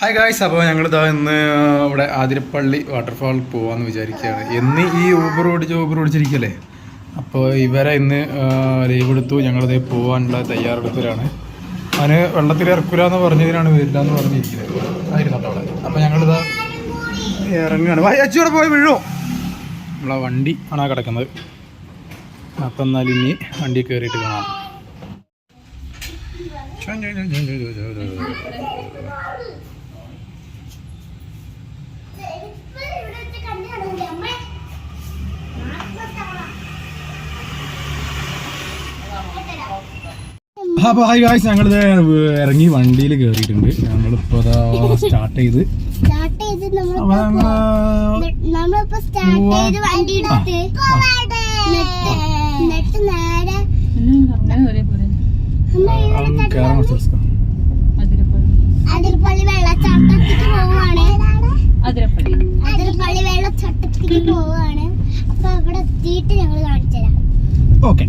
Hi guys, അപ്പോൾ ഞങ്ങളിതാ ഇന്ന് ഇവിടെ ആതിരപ്പള്ളി വാട്ടർഫാൾ പോകാമെന്ന് വിചാരിക്കുകയാണ്. എന്ന് ഈ ഊബർ ഓടിച്ചിരിക്കല്ലേ, അപ്പോൾ ഇവരെ ഇന്ന് ലീവ് എടുത്തു. ഞങ്ങളിത് പോകാനുള്ള തയ്യാറെടുപ്പിലാണ്. അവന് വെള്ളത്തിൽ ഇറക്കില്ല എന്ന് പറഞ്ഞതിനാണ് വരില്ല എന്ന് പറഞ്ഞിരിക്കുന്നത് ആയിരുന്നു അവിടെ. അപ്പോൾ ഞങ്ങളിതാ ഇറങ്ങുകയാണ്. അച്ചൂടെ പോയി വീഴോ, നമ്മളെ വണ്ടി ആണ് കിടക്കുന്നത്. അപ്പം എന്നാൽ ഇനി വണ്ടി കയറിയിട്ട് കാണാം. അപ്പോൾ ഹായ് ഗായ്സ്, ഞങ്ങളിത് ഇറങ്ങി വണ്ടിയിൽ കയറിയിട്ടുണ്ട്. ഞങ്ങളിപ്പോൾ സ്റ്റാർട്ട് ചെയ്ത് അതിരപ്പള്ളി വെള്ളച്ചാട്ടത്തിക്ക് പോവാണ്. അതിരപ്പള്ളി വെള്ളച്ചാട്ടത്തിക്ക് പോവാണ്. അപ്പൊ അവിടെ എത്തിയിട്ട് ഞങ്ങൾ കാണിച്ചു തരാം. ഓക്കെ.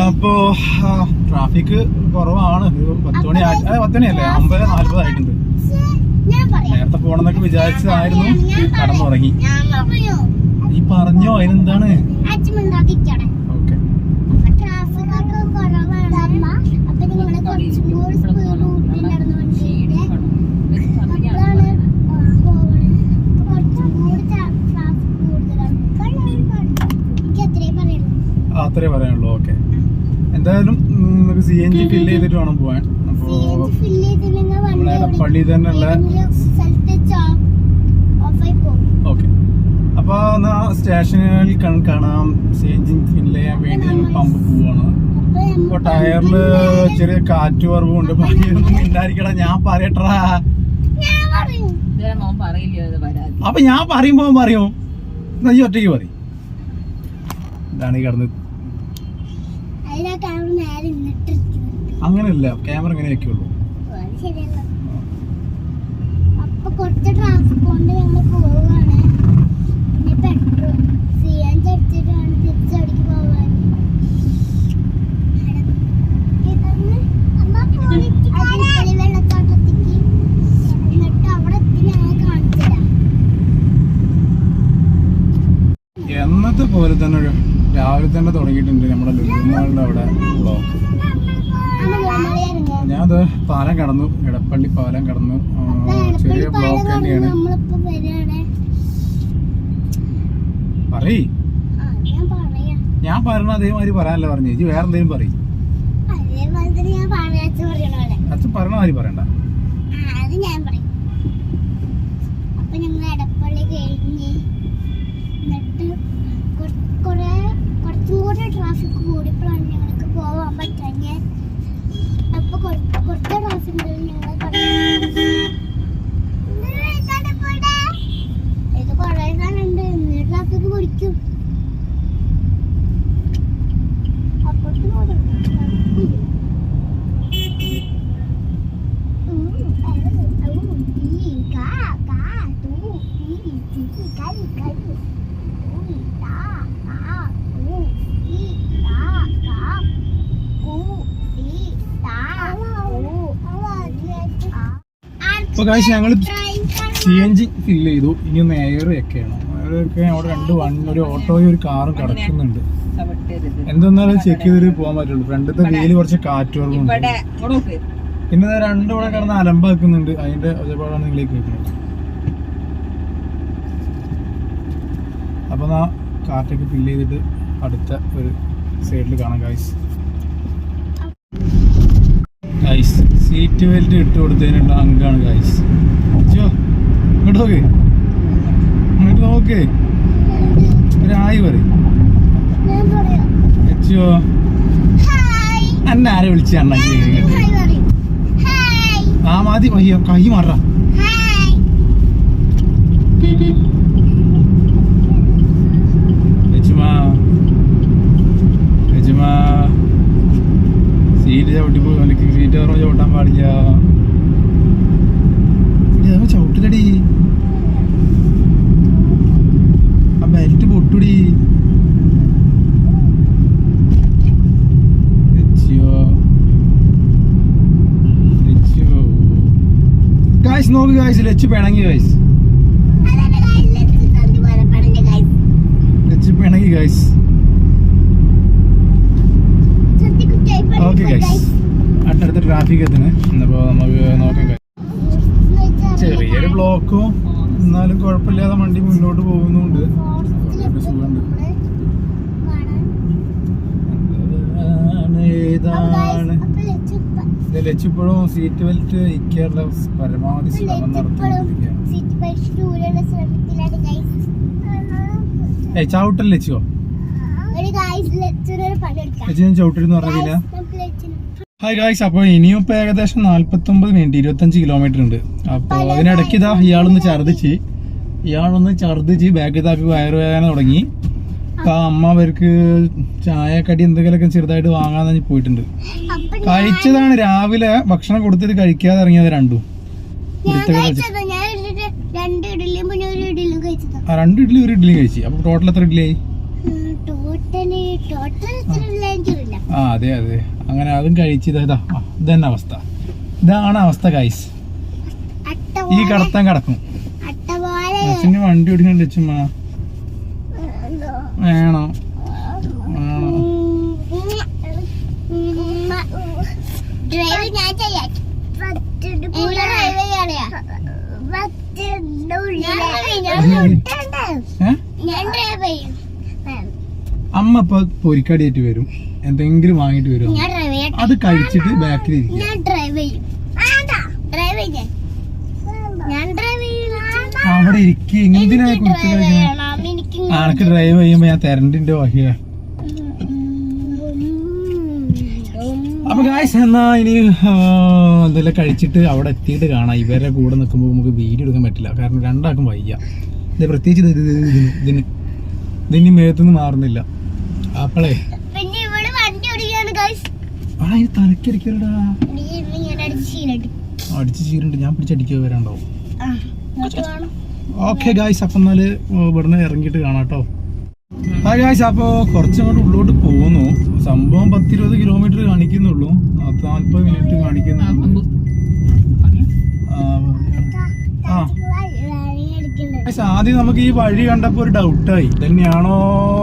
അപ്പോ ട്രാഫിക് കുറവാണ്. 10 മണിയല്ലേ, 9:40 ആയിട്ടുണ്ട്. നേരത്തെ പോണെന്നൊക്കെ വിചാരിച്ചതായിരുന്നു, കടന്നു തുടങ്ങി. ഈ പറഞ്ഞോ, അതിനെന്താണ്? ഓക്കെ. അത്രേ പറയാനുള്ളൂ. ഓക്കെ, എന്തായാലും നമുക്ക് CNG ഫില്ല് ചെയ്തിട്ട് വേണം പോവാൻ. അപ്പോൾ നമ്മളെ എടപ്പള്ളി തന്നെയുള്ള ഓക്കെ. അപ്പോൾ എന്നാ സ്റ്റേഷനിൽ കാണാം. CNG ഫില്ല് ചെയ്യാൻ വേണ്ടി ഞങ്ങൾ പമ്പ് പോവാണ്. അപ്പോൾ ടയറിൽ ചെറിയ കാറ്റ് കുറവുണ്ട്. ബാക്കിയൊന്നും മിണ്ടായിരിക്കടാ, ഞാൻ പറയട്ടാ. അപ്പൊ ഞാൻ പറയുമ്പോ പറയോ, നീ ഒറ്റയ്ക്ക് പറയും. ഇതാണ് ഈ കിടന്ന്. അങ്ങനെയല്ല, ക്യാമറ ഇങ്ങനെ വെക്കുള്ളൂ. അപ്പൊ കുറച്ച് ട്രാഫിക് കൊണ്ട് ഞങ്ങൾ പോവാണ്. പെട്രോൾ CNG അടിച്ചിട്ടാണ് തിരിച്ചടിക്ക് പോവാൻ. വെള്ളച്ചാട്ടത്തിക്ക് എന്നിട്ട് അവിടെ എത്തി ഞങ്ങൾ കാണിച്ചു തരാം. എന്നത്തെ പോലെ തന്നെ രാവിലെ തന്നെ തുടങ്ങിയിട്ടുണ്ട് നമ്മുടെ ലുലുമാളുടെ അവിടെ ബ്ലോക്ക്. ഞാനത് പാലം കടന്നു, എടപ്പള്ളി പാലം കടന്നു. ചെറിയ ബ്ലോക്ക് തന്നെയാണ്. പറയ്, ഞാൻ പറഞ്ഞ അതേമാതിരി പറയാനല്ല പറഞ്ഞു. ഇജ്ജ് വേറെ എന്തെങ്കിലും പറയും. അച്ഛൻ പറഞ്ഞ മാതിരി പറയണ്ട. അപ്പൊ ഞങ്ങൾ എടപ്പള്ളി കഴിഞ്ഞ് എന്നിട്ട് കുറച്ചും കൂടെ ട്രാഫിക് കൂടിയപ്പോഴാണ് ഞങ്ങൾക്ക് പോവാൻ പറ്റാഞ്ഞ. അപ്പൊ കുറച്ച് ട്രാഫിക് ഇത് കുറെ ഉണ്ട്. ഇന്ന് ട്രാഫിക് കുടിക്കും. അപ്പുറത്ത് അപ്പോൾ കാശ് ഞങ്ങൾ CNG ഫില്ല് ചെയ്തു. ഇനി ഒന്ന് എയറൊക്കെയാണ്. എയറൊക്കെ അവിടെ ഒരു ഓട്ടോയും ഒരു കാറും കിടക്കുന്നുണ്ട്. എന്തെന്നാലും ചെക്ക് ചെയ്തിട്ട് പോകാൻ പറ്റുള്ളൂ. ഫ്രണ്ടിലത്തെ വെയിൽ കുറച്ച് കാറ്റ് കുറവുണ്ട്. പിന്നെ 2 ഇവിടെ കിടന്ന് അലമ്പാക്കുന്നുണ്ട്. അതിന്റെ ഒച്ചപ്പാടാണ് നിങ്ങളേക്ക് കേൾക്കുന്നത്. അപ്പൊ ആ കാറ്റൊക്കെ ഫില്ല് ചെയ്തിട്ട് അടുത്ത ഒരു സൈഡിൽ കാണാം ഗൈസ്. സീറ്റ് ബെൽറ്റ് ഇട്ട് കൊടുത്തതിനുള്ള അങ്കാണ് ഗൈസ്. ഇങ്ങോട്ട് നോക്ക്, ഒരായി പറയും. എന്നെ ആരെ വിളിച്ച ആ മതി, കൈ മാറ. സീറ്റ് ചവിട്ടിപ്പോ സീറ്റ് പറഞ്ഞ ചവിട്ടാൻ പാടില്ല. ചവിട്ടിലടി, ആ ബെൽറ്റ് പൊട്ടുടി. ഗായ്സ് നോക്ക് ഗായ്സ്, ലച്ച് പിണങ്ങി ഗായ്സ്, ലച്ച് പിണങ്ങി ഗായ്സ്. ഓക്കെ ഗായ്സ്, അടുത്തടുത്ത ട്രാഫിക് എത്തിന്. അപ്പോൾ നമുക്ക് നോക്കാം guys. ചെറിയൊരു ബ്ലോക്കും എന്നാലും കുഴപ്പമില്ലാതെ വണ്ടി മുന്നോട്ട് പോകുന്നുണ്ട്. സുഖമുണ്ട്. ഏതാണ് ലച്ചിപ്പോഴും സീറ്റ് ബെൽറ്റ് ഇക്കാനുള്ള പരമാവധി ശ്രമം നടത്തിക്കൊണ്ടിരിക്കുകയാണ്. ചവിട്ടൽ ലച്ചോ, ലച്ചു ഞാൻ ചവിട്ടലെന്ന് പറഞ്ഞില്ല. ഹായ് ഗായ്സ്, അപ്പോൾ ഇനിയും ഇപ്പൊ ഏകദേശം 49 മിനിറ്റ് 25 കിലോമീറ്റർ ഉണ്ട്. അപ്പോൾ അതിനിടയ്ക്ക് ഇതാ ഇയാളൊന്ന് ഛർദിച്ച് ബാക്കിൽ താക്ക് വയറുവേദന തുടങ്ങി. അപ്പൊ അമ്മ അവർക്ക് ചായക്കടി എന്തെങ്കിലുമൊക്കെ ചെറുതായിട്ട് വാങ്ങാന്ന് പോയിട്ടുണ്ട്. കഴിച്ചതാണ് രാവിലെ ഭക്ഷണം കൊടുത്തിട്ട് കഴിക്കാതെ ഇറങ്ങിയത് രണ്ടും. 2 ഇഡ്ഡലി 1 ഇഡ്ഡലി കഴിച്ചു. അപ്പൊ ടോട്ടൽ എത്ര ഇഡ്ഡലി ആയി? അതെ അങ്ങനെ അതും കഴിച്ചത്. ഇതന്നെ അവസ്ഥ, ഇതാണ് അവസ്ഥ ഗൈസ്. ഈ കടത്താൻ കിടക്കും. അച്ഛന് വണ്ടി ഓടിക്കണ്ട അച്ഛമ്മ വേണോ? അമ്മ ഇപ്പൊ പൊരിക്കടിയായിട്ട് വരും, എന്തെങ്കിലും വാങ്ങിട്ട് വരും. അത് കഴിച്ചിട്ട് ബാക്കിൽ ഇരിക്കും. അവിടെ ഇരിക്കും. എന്തിനാ കുറിച്ച് ആൾക്ക് ഡ്രൈവ് ചെയ്യുമ്പോ ഞാൻ തരണ്ടിന്റെ വഹിയ. അപ്പൊ ഗായ്സ്, എന്നാ ഇനി എന്തെല്ലാം കഴിച്ചിട്ട് അവിടെ എത്തിയിട്ട് കാണാം. ഇവരുടെ കൂടെ നിൽക്കുമ്പോൾ നമുക്ക് വീഡിയോ എടുക്കാൻ പറ്റില്ല, കാരണം രണ്ടാൾക്കും വയ്യ. ഇത് പ്രത്യേകിച്ച് ഇതിന് മേത്തുനിന്ന് മാറുന്നില്ല. അപ്പളേ തലക്കടിക്കലടാ, അടിച്ച് ചീരുണ്ട്. ഞാൻ പിടിച്ചടിക്കുക വരാണ്ടാവും. ഓക്കെ ഗായ്സ്, അപ്പം എന്നാല് ഇവിടുന്ന് ഇറങ്ങിയിട്ട് കാണാം കേട്ടോ. ആ ഗായ്സ്, അപ്പോൾ കുറച്ചങ്ങോട്ട് ഉള്ളോട്ട് പോകുന്നു. സംഭവം 10-20 കിലോമീറ്റർ കാണിക്കുന്നുള്ളൂ, 40 മിനിറ്റ് കാണിക്കുന്നുണ്ട്. ആദ്യം നമുക്ക് ഈ വഴി കണ്ടപ്പോൾ ഒരു ഡൗട്ടായി, തന്നെയാണോ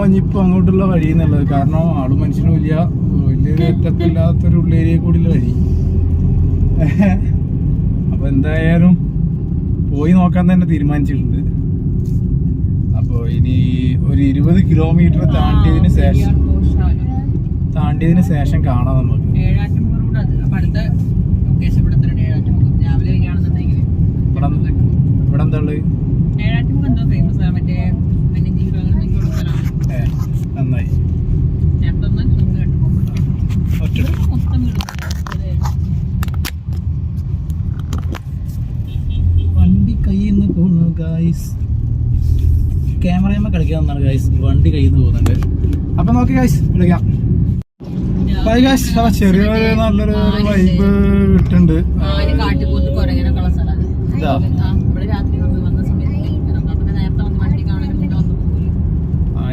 ഇനിയിപ്പോൾ അങ്ങോട്ടുള്ള വഴി എന്നുള്ളത്. കാരണം ആളും മനുഷ്യനും വലിയൊരു എത്തപ്പില്ലാത്തൊരു ഉള്ളേരിയ കൂടിയുള്ള വഴി. അപ്പൊ എന്തായാലും പോയി നോക്കാൻ തന്നെ തീരുമാനിച്ചിട്ടുണ്ട്. അപ്പോൾ ഇനി ഒരു 20 കിലോമീറ്റർ താണ്ടിയതിന് ശേഷം കാണാം നമുക്ക്. ഇവിടെ എന്താ ഉള്ളത്? നന്നായി. വണ്ടി കയ്യിൽ നിന്ന് പോകുന്നു ഗായ്സ്. ക്യാമറയമ്മ കളിക്കാൻ തന്നാണ് ഗായ്സ്, വണ്ടി കയ്യിൽ നിന്ന് പോകുന്നുണ്ട്. അപ്പൊ നോക്കി ഗായ്സ്, വിളിക്കാം. Bye guys. ചെറിയൊരു നല്ലൊരു വൈബ് കിട്ടുന്നുണ്ട്.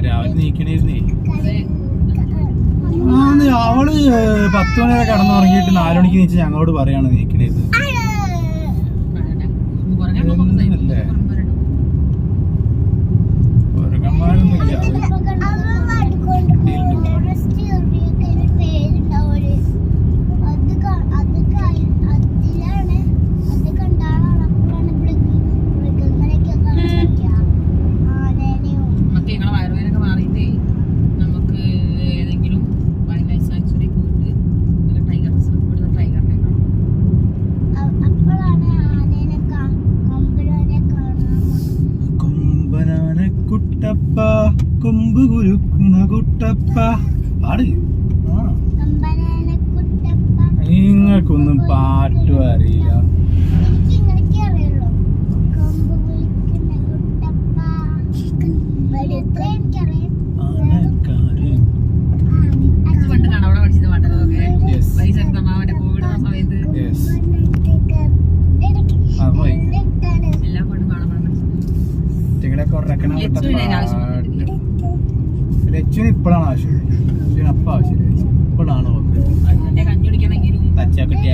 രാവിലെ നീക്കണേരുന്നേ. അവള് 10 മണി വരെ കടന്നുറങ്ങിയിട്ട് 4 മണിക്ക് നീച്ച് ഞങ്ങളോട് പറയാണ് നീക്കണേത്. ഉറങ്ങന്മാരൊന്നുമില്ല. കൊമ്പ് കുരുക്കണ കുട്ടപ്പ പാട്. നിങ്ങൾക്കൊന്നും പാട്ടും അറിയില്ല. ലച്ചുവിന് ഇപ്പോഴാണ് ആവശ്യം, ലച്ചുവിന് അപ്പം ആവശ്യമില്ല, ഇപ്പോഴാണ് തച്ചാക്കട്ടിയ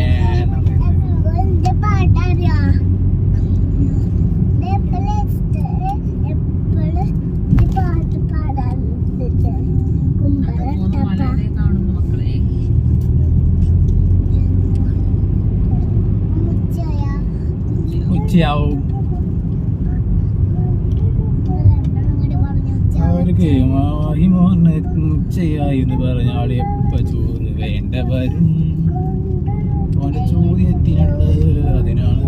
ഉച്ചയാവും. അവർക്ക് മാഹിമോനെ ഉച്ചയായി എന്ന് പറഞ്ഞാൽ എപ്പ ചോറ് വേണ്ട വരും. ഓന്റെ ചോദ്യത്തിനുള്ളത് അതിനാണ്.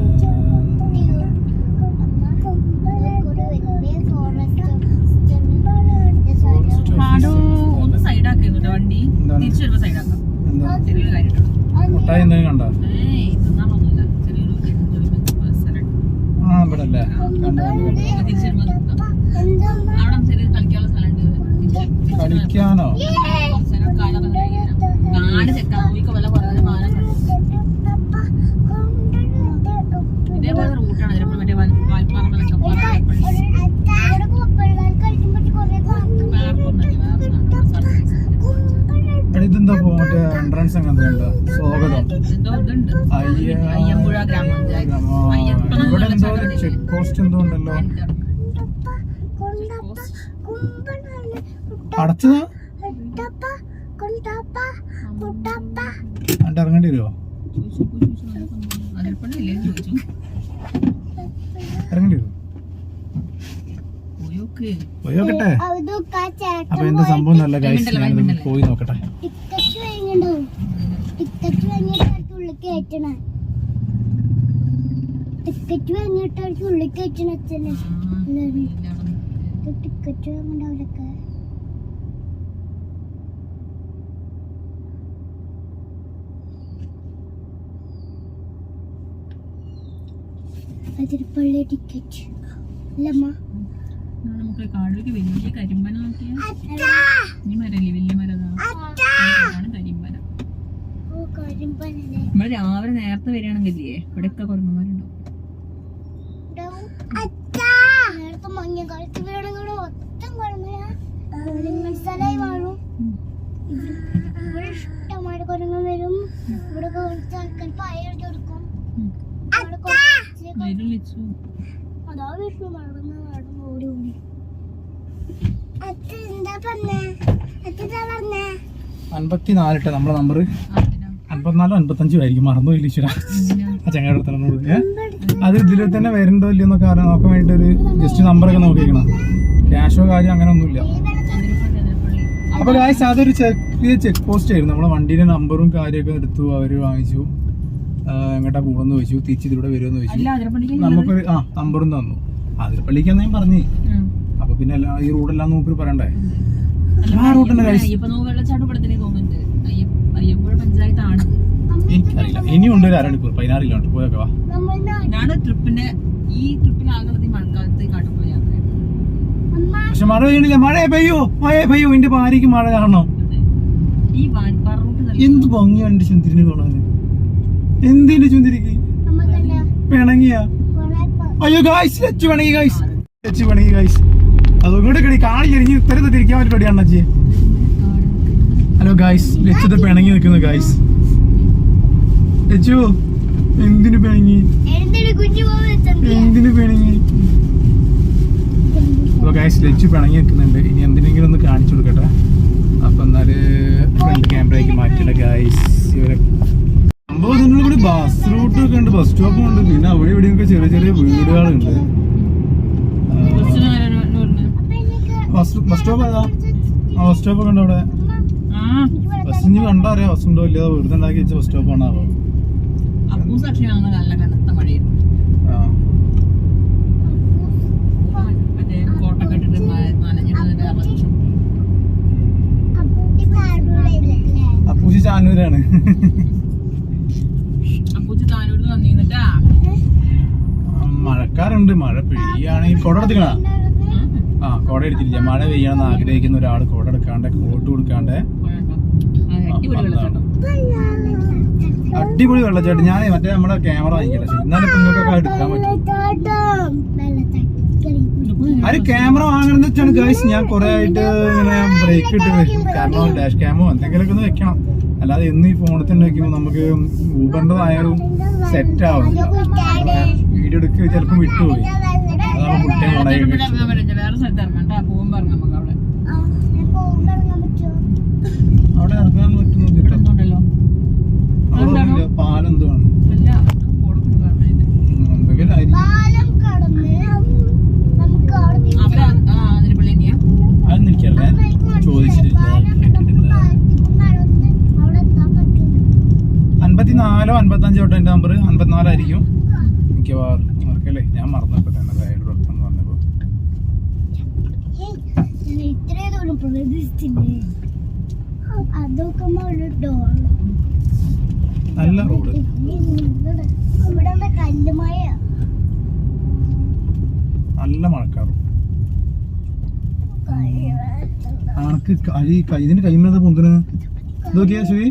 മുട്ടായി എന്തെങ്കിലും കണ്ടോ? ആ ഇവിടെ അല്ലേ കളിക്കാനോ? ഇതേപോലെ റൂട്ടാണ് മറ്റേ ഇതെന്താ മറ്റേ എൻട്രൻസ് അങ്ങനത്തെ ഉണ്ടോ? സ്വാഗതം അയ്യമ്പുഴ ഗ്രാമപഞ്ചായത്ത്. ഇവിടെ എന്തോ ചെക്ക് പോസ്റ്റ് എന്തോ ഉണ്ടല്ലോ. അടച്ചതാ? എന്നിട്ട് ഇറങ്ങേണ്ടി വരുമോ? ഇറങ്ങേണ്ടി വരുമോ? പോയോക്കട്ടെ. അപ്പൊ എന്താ സംഭവം നല്ല ഗൈസ്, ഞാനൊന്ന് പോയി നോക്കട്ടെ. ടിക്കറ്റ് വാങ്ങിയിട്ട് ഉള്ളിൽ കയറ്റണേ. ടിക്കറ്റ് വാങ്ങിയിട്ട് ഉള്ളിൽ കയറ്റണ അച്ഛനെ. ടിക്കറ്റ് വാങ്ങണ്ട അവരൊക്കെ. അതിരപ്പള്ളി ടിക്കറ്റ് അല്ലമ്മ. നമുക്ക് കാടിലേക്ക് വലിയ കരിമ്പന നോക്കിയാ ഈ മരല്ലേ വലിയ മരം, കരിമ്പന. നമ്മള് രാവിലെ നേരത്തെ വരികയാണെങ്കിലേ ഇവിടെയൊക്കെ കുരങ്ങന്മാരുണ്ടാവും. നേരത്തെ മഞ്ഞക്കാലത്ത് വീടുകൂടെ മൊത്തം കുരങ്ങ സ്ഥലമായി മാറും. ഇവിടെ ഇഷ്ടംമാര് കുരങ്ങൻ വരും. ഇവിടെ കുറച്ച് ആൾക്കാർ പായ കൊടുക്കും. അതാ വീട്ടിൽ നടന്ന് നടന്ന് ഓടി ഓടി. 54 നമ്മളെ നമ്പർ 54 55 ആയിരിക്കും. മറന്നുപോയില്ല ഈശ്വര. ആ ചങ്ങാടത്തോട് അത് ഇതിൽ തന്നെ വരണ്ടോ ഇല്ലയോ എന്നൊക്കെ നോക്കാൻ വേണ്ടിട്ട് ഒരു ജസ്റ്റ് നമ്പറൊക്കെ നോക്കിക്കണം. ക്യാഷോ കാര്യം അങ്ങനെ ഒന്നുമില്ല. അപ്പൊ ഗായ്സ് അതൊരു ചെറിയ ചെക്ക് പോസ്റ്റ് ആയിരുന്നു. നമ്മളെ വണ്ടീന്റെ നമ്പറും കാര്യമൊക്കെ എടുത്തു. അവര് വാങ്ങിച്ചു. എങ്ങോട്ടാ പോകണമെന്ന് ചോദിച്ചു. തിരിച്ച് ഇതിലൂടെ വരുമെന്ന് ചോദിച്ചു. നമുക്കൊരു നമ്പറും തന്നു. അതിരപ്പള്ളിക്കാന്ന് ഞാൻ പറഞ്ഞു. അപ്പൊ പിന്നെ ഈ റൂട്ടെല്ലാം നോക്കി പറയണ്ടേ. ആ റൂട്ടുണ്ട് എനിക്കറിയില്ല. ഇനിയുണ്ട് ഒരു അരമണിക്കൂർ 16 കിലോമീറ്റർ. പോയൊക്കെ വാ. പക്ഷെ മഴ പെയ്യണില്ല. മഴ പെയ്യോ എന്റെ ഭാര്യക്ക് മഴ കാണണം. എന്ത് ഭംഗിയാണ് ചുന്തിരിന് കാണാൻ. എന്തിന്റെ ചുന്തിരിക്ക് പിണങ്ങിയ? അയ്യോ ഗായ്സ് ലച്ചു പിണങ്ങി ഗായ്സ്. ലച്ചു പിണങ്ങി ഗായ്സ്. അത് ഇങ്ങോട്ട് കളി കാണി ചെരിഞ്ഞ് ഇത്തരത്തിൽ തിരിക്കാൻ പറ്റി പടിയാണ് അച്ഛയെ. ഹലോ ഗായ്സ്, ലച്ചത് പിണങ്ങി നിൽക്കുന്നു ഗായ്സ്. ലച്ചു എന്തിനു പിണങ്ങി? എന്തിനു പിണങ്ങി? അപ്പൊ ഗായ്സ് ലച്ചു പിണങ്ങി നിൽക്കുന്നുണ്ട്. ഇനി എന്തിനെങ്കിലും ഒന്ന് കാണിച്ചു കൊടുക്കട്ടെ. അപ്പൊ എന്നാല് ഫ്രണ്ട് ക്യാമറയ്ക്ക് മാറ്റില്ല ഗായ്സ്. ഇവരെ സംഭവം ഇതിനുള്ള കൂടി ബസ് റൂട്ട് ഒക്കെ ഉണ്ട്, ബസ് സ്റ്റോപ്പും ഉണ്ട്. പിന്നെ അവിടെ ഇവിടെയൊക്കെ ചെറിയ ചെറിയ വീടുകളുണ്ട്. ബസ് സ്റ്റോപ്പ് ഏതാ? ബസ് സ്റ്റോപ്പ് ഒക്കെ ഉണ്ട് അവിടെ. ബസ് ഇനി കണ്ടാ അറിയാം ബസ് ഉണ്ടോ ഇല്ല. വെറുതെ ഉണ്ടാക്കി വെച്ച ബസ് സ്റ്റോപ്പ് ആണോ? അപ്പൂച്ചി ചാനൂരാണ്. മഴക്കാറുണ്ട്. മഴ പെയ്യാണെങ്കിൽ കൊട എടുത്തിക്കണ. കൊട എടുത്തില്ല. മഴ പെയ്യണമെന്ന് ആഗ്രഹിക്കുന്ന ഒരാൾ കൊട എടുക്കാണ്ട് കോട്ട് കൊടുക്കാണ്ട്. അടിപൊളി വെള്ളച്ചാട്ടം. ഞാൻ മറ്റേ നമ്മുടെ ക്യാമറ വാങ്ങിക്കില്ല. എന്നാലും ഇപ്പൊ നിങ്ങൾക്കൊക്കെ എടുക്കാൻ പറ്റും. ആ ഒരു ക്യാമറ വാങ്ങണമെന്ന് വെച്ചാണ് ഗൈസ്. ഞാൻ കുറെ ആയിട്ട് ഇങ്ങനെ ബ്രേക്ക് ഇട്ട് വെക്കും. കാരണം ഡാഷ് ക്യാമോ എന്തെങ്കിലുമൊക്കെ ഒന്ന് വെക്കണം. അല്ലാതെ എന്ന് ഈ ഫോണിൽ തന്നെ വെക്കുമ്പോൾ നമുക്ക് ഊബറിൻ്റെതായാലും സെറ്റ് ആവുന്നില്ല. വീഡിയോ എടുക്കുക ചിലപ്പോൾ വിട്ടുപോയി. അതാണ് ഫുൾ ടൈം ഓണായി വെച്ചത്. അവിടെ ഇറങ്ങാൻ പറ്റുന്നു കിട്ടും. അവിടെ പാലെന്തുവാണ് എന്തെങ്കിലും ആയിരിക്കും. നമ്പർ 54 ആയിരിക്കും മിക്കവാറും. ഓർക്കല്ലേ, ഞാൻ മറന്നപ്പോ തന്നെ ഗൈഡ് കൊടുത്തെന്ന് പറഞ്ഞപ്പോ. ഇത്രയും ദൂരം പ്രവേശിച്ചില്ലേ? അതൊക്കെ നല്ല റോഡ്. ഇവിടെ കല്ലുമായ നല്ല മഴക്കാറും. ആർക്ക് ഇതിന് കൈമത് പൊന്തിന് ഇതൊക്കെയാ ശരി.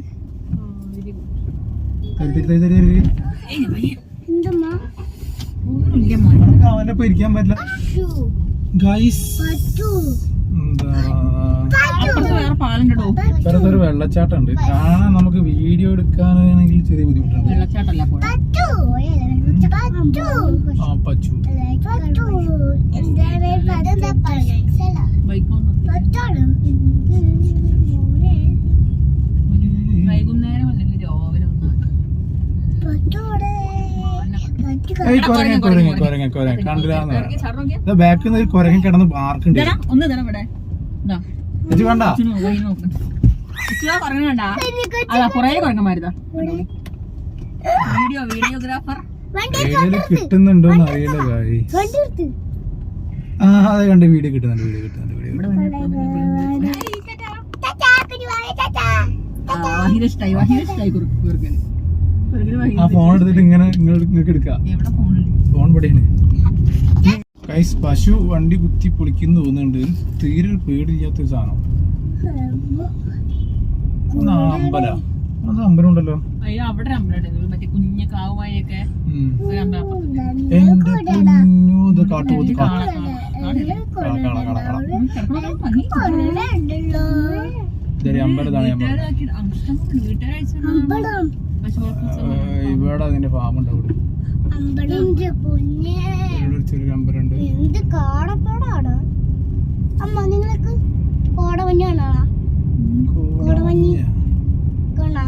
അവന്റെ ഒപ്പം ഇരിക്കാൻ പറ്റില്ല ഗൈസ്. വേറെ പാലുണ്ടോ? ഇപ്പുറത്തൊരു വെള്ളച്ചാട്ടം ഉണ്ട്. കാണാൻ നമുക്ക് വീഡിയോ എടുക്കാനാണെങ്കിൽ ചെറിയ ബുദ്ധിമുട്ടുണ്ട്. വെള്ളച്ചാട്ടല്ല ആ പച്ചു വൈകുന്നേരം അല്ലെങ്കിൽ രാവിലെ കണ്ടില്ല. ബാക്കിൽ നിന്ന് കുരങ്ങൻ കിടന്ന് പാർക്കുണ്ട്. ഒന്ന് തരാം ഇവിടെ കണ്ട അതാ കൊറേ കുരങ്ങന്മാരുതാ. വീഡിയോഗ്രാഫർ വീഡിയോയില് കിട്ടുന്നുണ്ടോന്ന് അറിയില്ല കായി. ആ അതെ കണ്ട് വീഡിയോ കിട്ടുന്നുണ്ട്. ആ ഫോൺ എടുത്തിട്ട് ഇങ്ങനെ നിങ്ങൾക്ക് എടുക്കാം. ഫോൺ ഇവിടെയാണ് ഗൈസ്. പശു വണ്ടി കുത്തി പൊളിക്കുന്നു തോന്നുന്നുണ്ട്. തീരെ പേടില്ലാത്തൊരു സാധനം. അമ്പലം ഉണ്ടല്ലോ അവിടെ മറ്റേ കുഞ്ഞ കാവുമായൊക്കെ. എന്റെ കുഞ്ഞു ഇത് കാട്ടുപോത്ത് അമ്പലത്താണ് ഞാൻ ഇവിടെ അതിന്റെ ഫാം ഉണ്ട്. അവിടെ ചെറിയൊരു അമ്പലമുണ്ട്. എന്ത് കാടപ്പാടാണ് അമ്മ. നിങ്ങൾക്ക് കോടമഞ്ഞ് കാണാ? കോടമഞ്ഞ് കാണാ?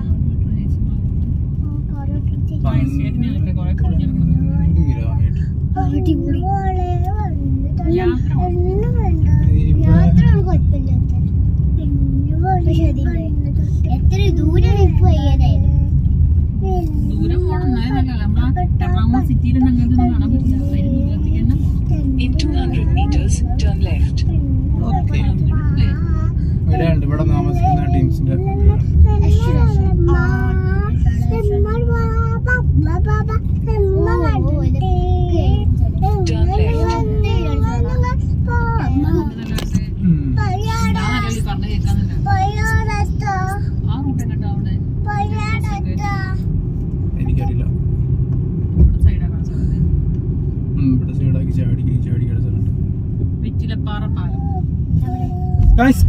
എത്ര ദൂരം എനിക്ക് വയ്യാതായിരുന്നു. ദൂരം പോകണം. നമ്മളെ സിറ്റിയിൽ അങ്ങനത്തെ കാണാൻ പറ്റില്ല. ഇവിടെ താമസിക്കുന്ന ടീംസിന്റെ എനിക്കറിയില്ല. ഇവിടെ സൈഡാക്കി ചാടി കിടച്ചിട്ടുണ്ട്.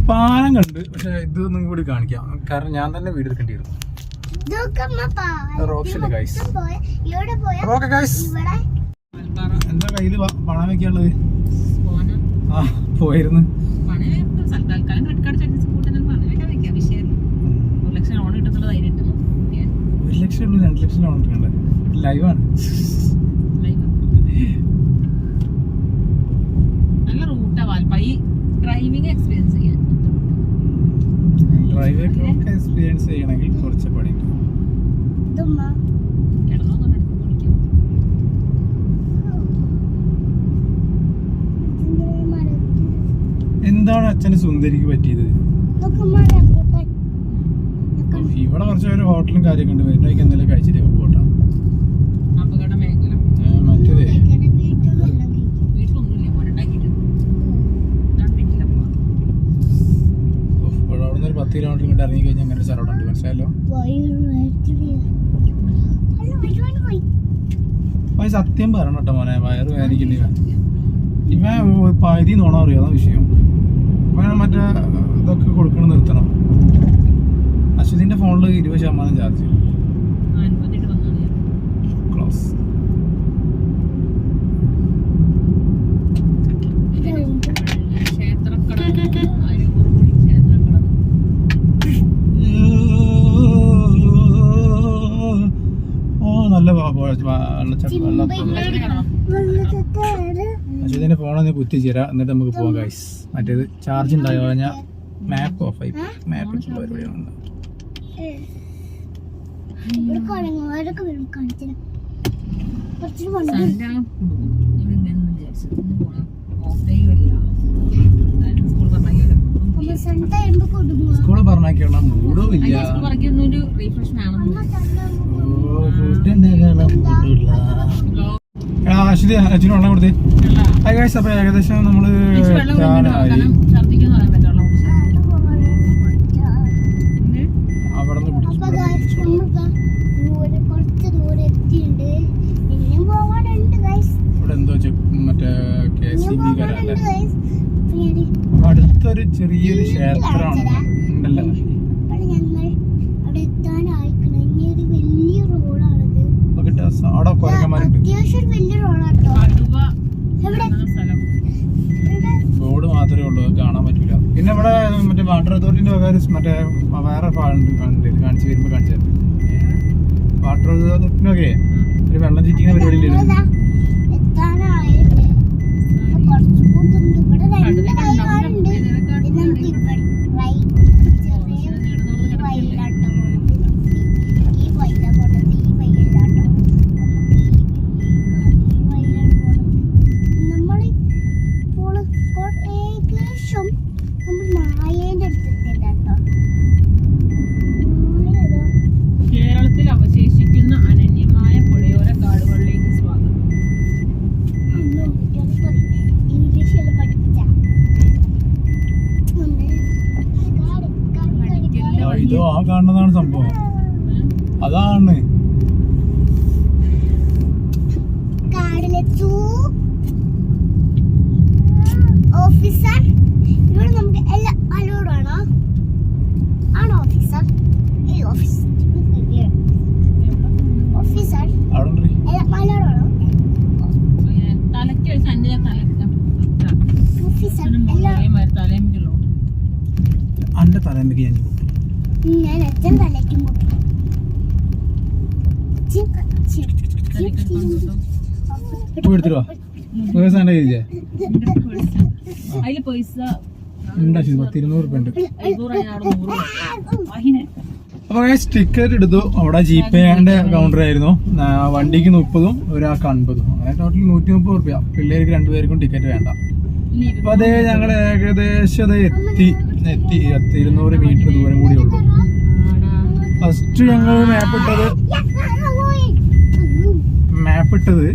പാലം കണ്ട്. പക്ഷെ ഇതൊന്നും കൂടി കാണിക്കാം, കാരണം ഞാൻ തന്നെ വീട് എടുക്കേണ്ടി വരും. എന്താ കയ്യില് പണം വെക്കാനുള്ളത്? ആ പോയിരുന്നു. 1 ലക്ഷം 2 ലക്ഷം ലോൺ എടുക്കണ്ടേ? ലൈവാണ്. നല്ല റൂട്ടാ വാൽപ്പായി. ഡ്രൈവിംഗ് എക്സ്പീരിയൻസ് ചെയ്യാൻ എക്സ്പീരിയൻസ് ചെയ്യണമെങ്കിൽ കുറച്ച് പണിയുണ്ട്. എന്താണ് അച്ഛന് സുന്ദരിക്ക് പറ്റിയത്? ഇവിടെ കുറച്ച് ഒരു ഹോട്ടലും കാര്യമൊക്കെ ഉണ്ട്. വരുന്നവർക്ക് എന്തെങ്കിലും കഴിച്ചിട്ട് പോട്ടാ. അപകട മേഖല മറ്റേതേ അവിടെ ഒരു 10 കിലോമീറ്റർ ഇങ്ങോട്ട് ഇറങ്ങി കഴിഞ്ഞാൽ അങ്ങനെ ഒരു സ്ഥലം ഉണ്ട്. മനസ്സിലായല്ലോ? സത്യം പറയണം കേട്ടോ മോനെ, വയറ് വേദനിക്കില്ല. ഇവൻ പകുതി നോണ അറിയാം, അതാ വിഷയം. ഇവൻ മറ്റേ ഇതൊക്കെ കൊടുക്കണം, നിർത്തണം. അശ്വതിന്റെ ഫോണിൽ 20% ചാർജ്. ക്ലോസ്. നല്ല അശ്വതിന്റെ ഫോണൊന്ന് കുത്തിച്ചേരാ, എന്നിട്ട് നമുക്ക് പോവാം ഗൈസ്. മറ്റേത് ചാർജ് ഉണ്ടായോ കഴിഞ്ഞാൽ മാപ്പ് ഓഫ് ആയി. മാപ്പ് പരിപാടിയാണ്. ഇവിടെ കുഴങ്ങന്മാരൊക്കെ വരും കാണിച്ചിന് കുറച്ചു വണ്ടി സൺഡേ ആണ് കൊടുക്കും ഇങ്ങനെ വിചാരിച്ചത് ഇന്ന് പോണം ഓഫ് ഡേ വരില്ല സ്കൂൾ പറഞ്ഞാലും സൺഡേ ആകുമ്പോ കൊടുക്കും സ്കൂള് പറഞ്ഞാക്കിയുള്ള മൂടും ഇല്ല. സ്കൂൾ പറഞ്ഞൊരു റീഫ്രഷ് വേണം അശ്വതി അച്ഛനും വെള്ളം കൊടുത്തേ. അപ്പൊ ഏകദേശം നമ്മള് എത്താനായി. ഛർദിക്കുന്നു പറയാൻ പറ്റുള്ള അവിടെ നിന്ന് പിടിച്ചു കുറച്ച് ദൂരെ എത്തിയിട്ടുണ്ട് ഇനിയും പോകാനുണ്ട് ഗൈസ് ഇവിടെ എന്തോ മറ്റേ KCB കരല്ലേ ഗൈസ് അടുത്തൊരു ചെറിയൊരു ക്ഷേത്രമാണ് ഉണ്ടല്ലോ. അവിടെ ഞങ്ങൾ അവിടെ എത്താനായിക്കണം ഇനി ഒരു വലിയ റോഡാണത് അവിടെ കുരങ്ങന്മാരുണ്ട്. അത്യാവശ്യം ഒരു വലിയ റോഡാട്ടോ കടുവ എവിടെ സ്ഥലം റോഡ് മാത്രമേ ഉള്ളൂ, കാണാൻ പറ്റൂല. പിന്നെ ഇവിടെ മറ്റേ വാട്ടർ അതോറിറ്റിന്റെ വക മറ്റേ വേറെ കാണിച്ചു വരുമ്പോ കാണിച്ചു തരാം. വാട്ടർ അതോറിറ്റിനൊക്കെ ഒരു വെള്ളം ചീറ്റിക്കുന്ന പരിപാടി ഇല്ലായിരുന്നു. എത്താനായിട്ട് കുറച്ച് കൂട്ടുണ്ട് ഇവിടെ രണ്ട് കൈകാരുണ്ട് നമുക്ക് ഇവിടെ റൈറ്റ് ചെറിയ വയലാട്ടോ ഈ വയല പോണത് ഈ വയലാട്ടോ ഈ വയലാണ് പോണത് നമ്മൾ ഇപ്പോൾ ഏകദേശം നമ്മൾ നായേന്റെ അടുത്തെത്തിയതാട്ടോ കേരളത്തിൽ അവശേഷിക്കുന്ന അനന്യമായ പുഴയോര കാടുകളിലേക്ക് സ്വാഗതം. ഇംഗ്ലീഷിൽ പഠിപ്പിച്ച ഇതോ ആ കാണുന്നതാണ് സംഭവം, അതാണ്. കാടിലെത്തു ഓഫീസർ ഇവിടെ നമുക്ക് എല്ലാം അലോഡാണോ ആണോ ഓഫീസർ ഈ ഓഫീസർ ഓഫീസർ അവിടെ എല്ലാം അലോഡാണോ തലയ്ക്ക് വെച്ച് അന്യ ഓഫീസർ എല്ലാം തലയുള്ളൂ അന്റെ തലമ്പക്ക് ഞാൻ അച്ഛൻ തലയ്ക്കും എടുത്തിട്ടോ അതില് പൈസ $200 ഉണ്ട്. 500 അപ്പൊ ടിക്കറ്റ് എടുത്തു. അവിടെ GPayന്റെ കൗണ്ടർ ആയിരുന്നു. വണ്ടിക്ക് 30ഉം ഒരാൾക്ക് 50ഉം, അങ്ങനെ ടോട്ടൽ 130 രൂപ. പിള്ളേർക്ക് 2 പേർക്കും ടിക്കറ്റ് വേണ്ട. അപ്പൊ അതേ ഞങ്ങൾ ഏകദേശം എത്തി 200 മീറ്റർ ദൂരം കൂടി ഉള്ളൂ. ഫസ്റ്റ് ഞങ്ങൾ മാപ്പ് ഇട്ടത്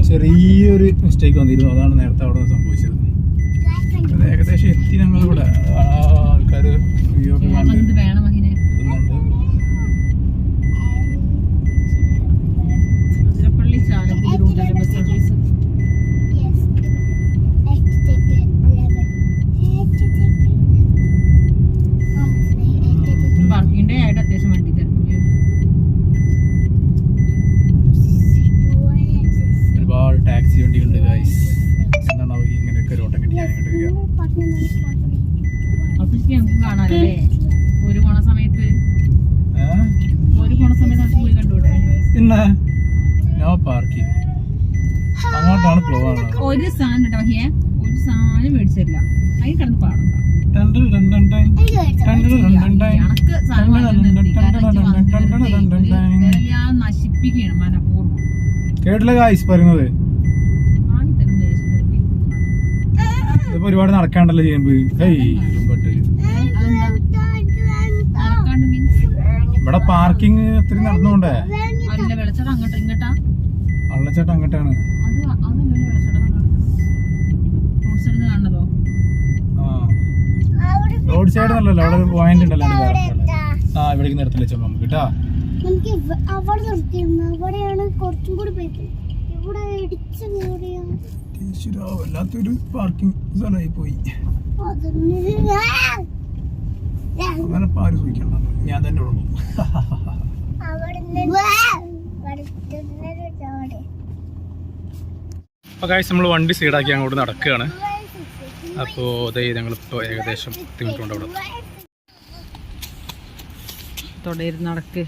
ചെറിയൊരു മിസ്റ്റേക്ക് വന്നിരുന്നു. അതാണ് നേരത്തെ അവിടെ സംഭവിച്ചത്. അത് ഏകദേശം എത്തി ഞങ്ങളിവിടെ. ആൾക്കാര് വ്യൂ ഒക്കെ കണ്ട് വേണം അതിന് അതിരപ്പള്ളി ചാലക്കുടി റൂട്ടിലെ ബസ് സർവീസ് പാർക്കിന്റെ ആയിട്ട് അത്യാവശ്യം വണ്ടി തരത്തില്ല. ഒരുപാട് ടാക്സി വണ്ടികളുണ്ട് ഗൈസ്. എന്താണോ ഇങ്ങനെയൊക്കെ ഒരു ഓട്ടം കിട്ടി ഞാൻ ഇങ്ങോട്ട് വരിക. അപ്പൊ ഞങ്ങൾക്ക് കാണാനല്ലേ ഒരു പോണ സമയത്ത് നമുക്ക് പോയി കണ്ടുകൂടെ? പിന്നെ നോ പാർക്കിംഗ്, അങ്ങോട്ടാണ് ഫ്ലോ ആണുള്ളത്. ഒരു സാധനം കേട്ടോ മഹിയെ, ഒരു സാധനം മേടിച്ചില്ല. അതിന് കിടന്ന് പാടണ്ട. നശിപ്പിക്കുകയാണ് മനഃപൂർവ്വം. കേട്ടില്ല ഗൈസ് പറയുന്നത്. ഇതിപ്പോ ഒരുപാട് നടക്കാണ്ടല്ലോ ചെയ്യുമ്പോ. ഇവിടെ പാർക്കിംഗ് ഒത്തിരി നടന്നുകൊണ്ടേ. അല്ല വെള്ളച്ചാട്ടം അങ്ങോട്ട് ഇങ്ങോട്ടാ. വെള്ളച്ചാട്ടം അങ്ങോട്ടാണ്. റോഡ് സൈഡിൽ നിന്ന് കാണണതോ? റോഡ് സൈഡ് നല്ലല്ലോ, അവിടെ ഒരു പോയിന്റ് ഉണ്ടല്ലോ. ഇവിടേക്ക് നിർത്തില്ല ചുമ നമുക്ക് കേട്ടാ. നമുക്ക് അവിടെ നിർത്തിയിരുന്നു. അവിടെയാണ് കുറച്ചും കൂടി പോയിട്ട് ഇവിടെ ഇടിച്ചു കയറിയാണ്. വല്ലാത്തൊരു പാർക്കിംഗ് സ്ഥലമായി പോയി. അങ്ങനെ പാര് സൂക്ഷിക്കണ്ട, ഞാൻ തന്നെ ഉള്ളൂ. അപ്പൊ ഗൈസ് നമ്മൾ വണ്ടി സൈഡാക്കി അങ്ങോട്ട് നടക്കുകയാണ്. അപ്പോൾ അതേ ഞങ്ങളിപ്പോൾ ഏകദേശം 10 മിനിറ്റ് കൊണ്ട് അവിടെ തൊടയിരുന്ന് നടക്ക്.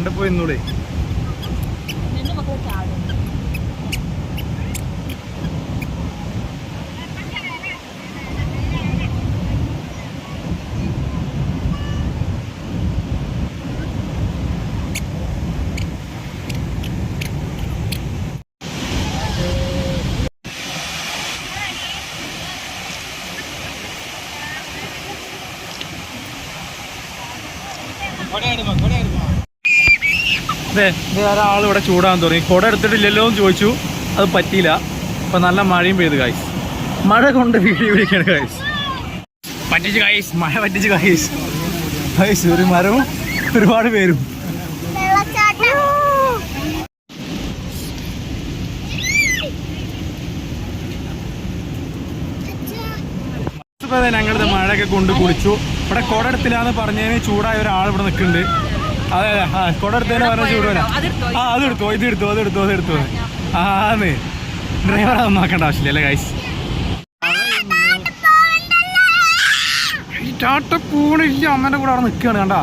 കണ്ടപ്പോ ഇന്നൂടെ. അതെ, ഒരാൾ ഇവിടെ ചൂടാൻ തുടങ്ങി. കുട എടുത്തിട്ടില്ലല്ലോ എന്ന് ചോദിച്ചു, അത് പറ്റിയില്ല. അപ്പൊ നല്ല മഴയും പെയ്തു ഗൈസ്. മഴ കൊണ്ട് വീഡിയോ പിടിക്കാണ് ഗൈസ്. പറ്റിച്ച് ഗൈസ്, മഴ പറ്റിച്ച് ഗൈസ്. ഗൈസ് ഒരു മരവും ഒരുപാട് പേരും. ഞങ്ങളുടെ മഴയൊക്കെ കൊണ്ട് കുളിച്ചു. ഇവിടെ കുട എടുത്തില്ലാന്ന് പറഞ്ഞതിന് ചൂടായ ഒരാൾ ഇവിടെ നിൽക്കുന്നുണ്ട്. അതെ അതെ, കുട എടുത്തതിന് പറഞ്ഞ ചൂടുവരാ. ആ അതെടുത്തോ, അതെടുത്തോ. ആന്ന് ഡ്രൈവർ അതൊന്നും നോക്കേണ്ട ആവശ്യമില്ല അല്ലേ ഗൈസ്. ചാട്ട പൂണില്ല, അമ്മേന്റെ കൂടെ അവിടെ നിൽക്കുകയാണ് കണ്ടാ.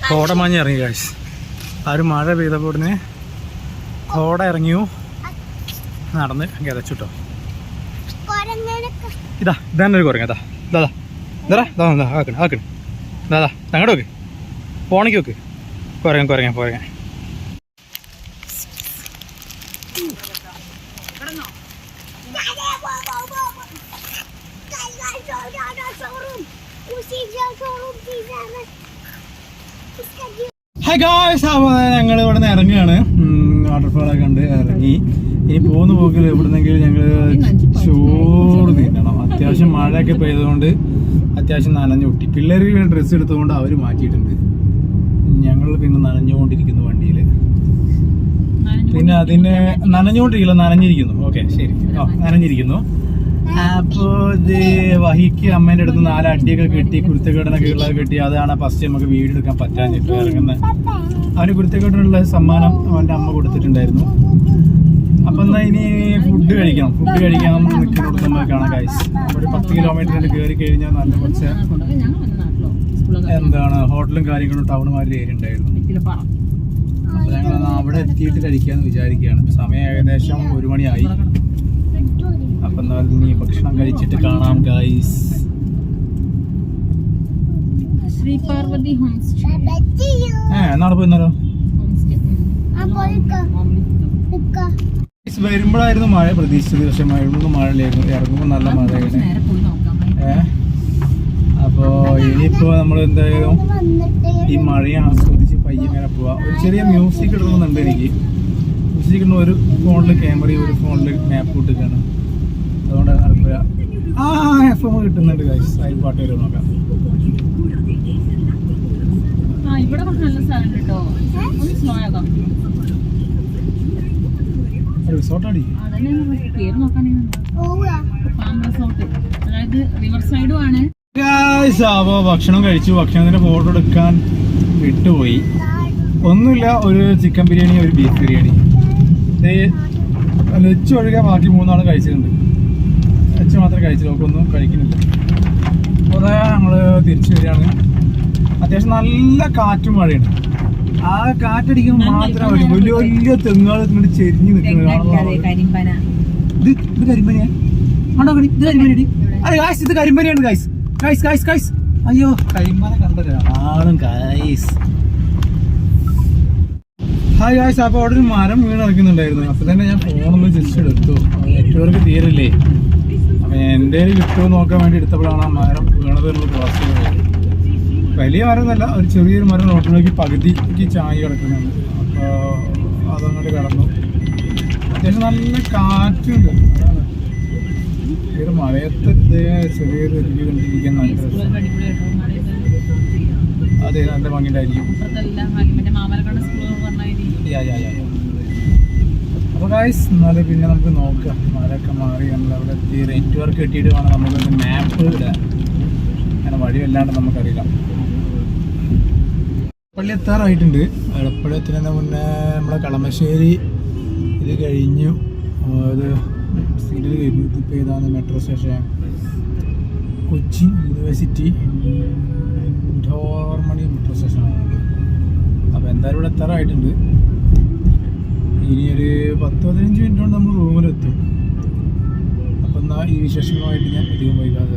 കോടമഞ്ഞ് ഇറങ്ങി ഗൈസ്. ആ ഒരു മഴ പെയ്തപ്പോൾ ഉടനെ കോട ഇറങ്ങിയോ, നടന്ന് കിതച്ചിട്ടോ. ഇതാണ് ഒരു കുരങ്ങ. ആക്കണേ അങ്ങോട്ട് വെക്ക്, ഫോണിക്ക് വെക്ക്. കുരങ്ങ ഹായ് ഗായ്സ്, അപ്പോൾ ഞങ്ങൾ ഇവിടെ നിന്ന് ഇറങ്ങുകയാണ്. വാട്ടർഫാളൊക്കെ കണ്ട് ഇറങ്ങി. ഇനി പോകുന്ന പോക്കിൽ എവിടുന്നെങ്കിലും ഞങ്ങൾ ചോറ് തിന്നണം. അത്യാവശ്യം മഴയൊക്കെ പെയ്തതുകൊണ്ട് അത്യാവശ്യം നനഞ്ഞു പൊട്ടി. പിള്ളേർക്ക് ഡ്രസ്സ് എടുത്തുകൊണ്ട് അവർ മാറ്റിയിട്ടുണ്ട്. ഞങ്ങൾ പിന്നെ നനഞ്ഞുകൊണ്ടിരിക്കുന്നു വണ്ടിയിൽ. പിന്നെ അതിന് നനഞ്ഞിരിക്കുന്നു. ഓക്കെ ശരി, നനഞ്ഞിരിക്കുന്നു. അപ്പോൾ ഇത് വഹിക്ക് അമ്മേൻ്റെ അടുത്ത് 4 അടിയൊക്കെ കെട്ടി, കുരുത്തക്കേടനൊക്കെ ഉള്ളത് കെട്ടി. അതാണ് ഫസ്റ്റ് നമുക്ക് വീഡിയോ എടുക്കാൻ പറ്റാഞ്ഞിട്ട് ഇറങ്ങുന്നത്. അവന് കുരുത്തക്കേടിനുള്ള സമ്മാനം അവൻ്റെ അമ്മ കൊടുത്തിട്ടുണ്ടായിരുന്നു. അപ്പം എന്നാൽ ഇനി ഫുഡ് കഴിക്കാൻ നിൽക്കുന്നിടത്ത് നമ്മൾ കാണാം ഗൈസ്. ഒരു 10 കിലോമീറ്റർ കയറി കഴിഞ്ഞാൽ നല്ല കുറച്ച് ഹോട്ടലും കാര്യങ്ങളും ടൗണുമാരുടെ ഏരിയ ഉണ്ടായിരുന്നു. അപ്പോൾ ഞങ്ങൾ അവിടെ എത്തിയിട്ട് കഴിക്കാമെന്ന് വിചാരിക്കുകയാണ്. സമയം ഏകദേശം 1 മണിയായി. അപ്പം എന്നാലും ഇനി ഭക്ഷണം കഴിച്ചിട്ട് കാണാം ഗൈസ്. എന്നാണ് പോയിരുന്നല്ലോ. വരുമ്പോഴായിരുന്നു മഴ പ്രതീക്ഷിച്ചത്, പക്ഷെ മഴയിലായിരുന്നു. ഇറങ്ങുമ്പോൾ നല്ല മഴയാണ്. അപ്പോൾ ഇനിയിപ്പോൾ നമ്മൾ എന്തായാലും ഈ മഴയെ ആസ്വദിച്ച് പയ്യങ്ങനെ പോവാം. ഒരു ചെറിയ മ്യൂസിക് ഇടുന്നുണ്ട് എനിക്ക്. മ്യൂസിക് ഇടുന്ന ഒരു ഫോണിൽ ക്യാമറയും ഒരു ഫോണിൽ മാപ്പ് ഇട്ടിട്ടാണ്. അതുകൊണ്ട് നടക്കുക. FM കിട്ടുന്നുണ്ട് ഗൈസ്. അതിൽ പാട്ട് വരും നോക്കാം. റിസോർട്ടാടി അപ്പോൾ ഭക്ഷണം കഴിച്ചു. ഭക്ഷണത്തിന്റെ ഫോട്ടോ എടുക്കാൻ വിട്ടുപോയി. ഒന്നുമില്ല, ഒരു ചിക്കൻ ബിരിയാണി, ഒരു ബീഫ് ബിരിയാണി. ലച്ച് ഒഴികെ ബാക്കി 3 ആളും കഴിച്ചിട്ടുണ്ട്. ലച്ച് മാത്രമേ കഴിച്ചില്ല, ഒന്നും കഴിക്കുന്നില്ല. അപ്പോൾ ഞങ്ങൾ തിരിച്ചു വരികയാണ്. അത്യാവശ്യം നല്ല കാറ്റും മഴയാണ്. ആ കാറ്റടിക്കുമ്പോൾ മാത്രം വലിയ വലിയ തെങ്ങുകൾ ഇങ്ങോട്ട് ചെരിഞ്ഞ് നിൽക്കുന്നത്. ഇത് കരിമ്പനിയാണ്. ഇത് കരിമ്പനിയാണ് ഗൈസ്. അയ്യോ, കരിമ്പന കണ്ടത് ആളും ഗൈസ്. ഹായ് ഗൈസ്, അപ്പോൾ അവിടെ ഒരു മരം വീണ് ഇറക്കുന്നുണ്ടായിരുന്നു. അപ്പോൾ തന്നെ ഞാൻ ഫോണൊന്ന് ജസ്റ്റ് എടുത്തു. നെറ്റ്വർക്ക് തീരില്ലേ. അപ്പം എൻ്റെ കിട്ടുമോ നോക്കാൻ വേണ്ടി എടുത്തപ്പോഴാണ് ആ മരം വീണത്. ക്ലാസ് വലിയ മരമൊന്നുമല്ല, ഒരു ചെറിയൊരു മരം റോട്ടിലേക്ക് പകുതിക്ക് ചായ കിടക്കുന്നുണ്ട്. അപ്പോൾ അതങ്ങോട്ട് കിടന്നു. അത്യാവശ്യം നല്ല കാറ്റുണ്ട്. അതാണ് ഒരു മഴയത്ത് ചെറിയൊരു രീതി കണ്ടിരിക്കാൻ നല്ല രസം. അതെ, നല്ല ഭംഗിയുണ്ടായിരിക്കും. അപ്പോൾ ഗൈസ്, എന്നാലും പിന്നെ നമുക്ക് നോക്കാം. മഴയൊക്കെ മാറി നമ്മളവിടെ എത്തി. നെറ്റ്വർക്ക് കിട്ടിയിട്ട് വേണം നമുക്ക് മാപ്പ് ഇടാൻ. അങ്ങനെ വഴിയല്ലാണ്ട് നമുക്കറിയില്ല. പള്ളി എത്താറായിട്ടുണ്ട്. എടപ്പള്ളി എത്തുന്നതിന് മുന്നേ നമ്മളെ കളമശ്ശേരി ഇത് കഴിഞ്ഞു. ഇത് സീരിയൽ കഴിഞ്ഞു. ഇതിപ്പോൾ ഏതാണ് മെട്രോ സ്റ്റേഷൻ? കൊച്ചി യൂണിവേഴ്സിറ്റി ഡോർമണി മെട്രോ സ്റ്റേഷനാണ്. അപ്പോൾ എന്തായാലും ഇവിടെ എത്താറായിട്ടുണ്ട്. ഇനി ഒരു 10-15 മിനിറ്റ് കൊണ്ട് നമ്മൾ റൂമിലെത്തും. അപ്പം എന്നാൽ ഈ വിശേഷങ്ങളുമായിട്ട് ഞാൻ അധികം വൈകാതെ